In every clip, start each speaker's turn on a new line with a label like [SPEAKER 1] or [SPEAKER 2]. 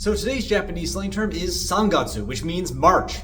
[SPEAKER 1] So today's Japanese slang term is Sangatsu, which means March.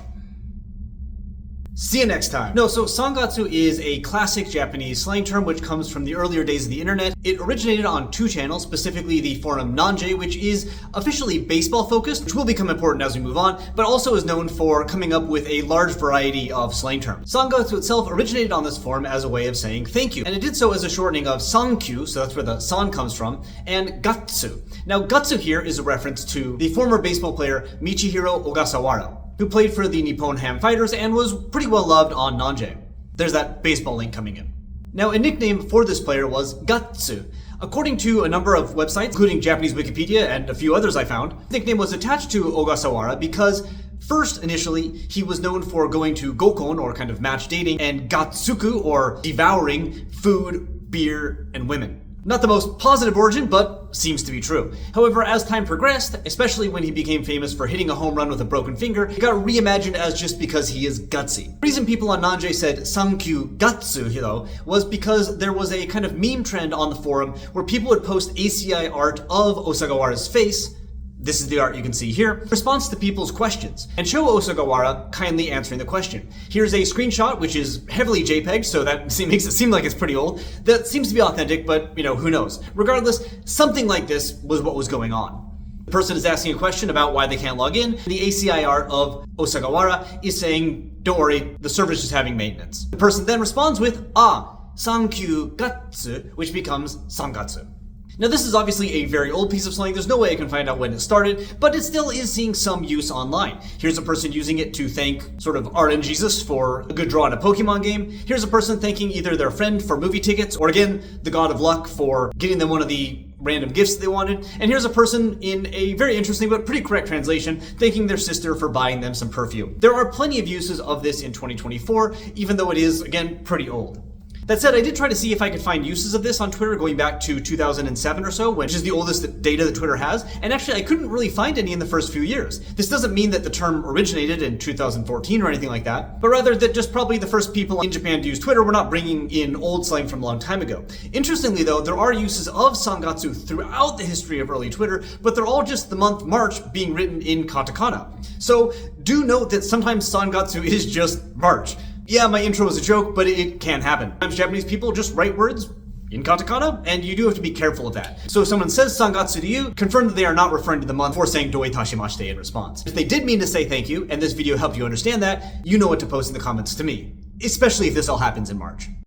[SPEAKER 1] See you next time. No, so Sangatsu is a classic Japanese slang term which comes from the earlier days of the internet. It originated on two channels, specifically the forum Nanje, which is officially baseball focused, which will become important as we move on, but also is known for coming up with a large variety of slang terms. Sangatsu itself originated on this forum as a way of saying thank you, and it did so as a shortening of sankyu, so that's where the san comes from, and gatsu. Now gatsu here is a reference to the former baseball player Michihiro Ogasawara, who played for the Nippon Ham Fighters and was pretty well loved on Nanje. There's that baseball link coming in. Now, a nickname for this player was Gatsu. According to a number of websites, including Japanese Wikipedia and a few others I found, the nickname was attached to Ogasawara because first, initially, he was known for going to gokon, or kind of match dating, and gatsuku, or devouring food, beer, and women. Not the most positive origin, but seems to be true. However, as time progressed, especially when he became famous for hitting a home run with a broken finger, it got reimagined as just because he is gutsy. The reason people on Nanje said sankyu gatsu, though, was because there was a kind of meme trend on the forum where people would post ACI art of Osagawara's face. This is the art you can see here, in response to people's questions, and show Osagawara kindly answering the question. Here's a screenshot, which is heavily JPEG, so that makes it seem like it's pretty old. That seems to be authentic, but, who knows. Regardless, something like this was what was going on. The person is asking a question about why they can't log in. The ACI art of Osagawara is saying, don't worry, the server's just having maintenance. The person then responds with, sankyu gatsu, which becomes sangatsu. Now this is obviously a very old piece of slang, there's no way I can find out when it started, but it still is seeing some use online. Here's a person using it to thank sort of RNGesus for a good draw in a Pokemon game. Here's a person thanking either their friend for movie tickets, or again, the god of luck for getting them one of the random gifts they wanted. And here's a person in a very interesting but pretty correct translation thanking their sister for buying them some perfume. There are plenty of uses of this in 2024, even though it is, again, pretty old. That said, I did try to see if I could find uses of this on Twitter going back to 2007 or so, which is the oldest data that Twitter has, and actually I couldn't really find any in the first few years. This doesn't mean that the term originated in 2014 or anything like that, but rather that just probably the first people in Japan to use Twitter were not bringing in old slang from a long time ago. Interestingly though, there are uses of sangatsu throughout the history of early Twitter, but they're all just the month March being written in katakana. So do note that sometimes sangatsu is just March. Yeah, my intro was a joke, but it can happen. Sometimes Japanese people just write words in katakana, and you do have to be careful of that. So if someone says sangatsu to you, confirm that they are not referring to the month or saying doi tashimashite in response. If they did mean to say thank you, and this video helped you understand that, you know what to post in the comments to me, especially if this all happens in March.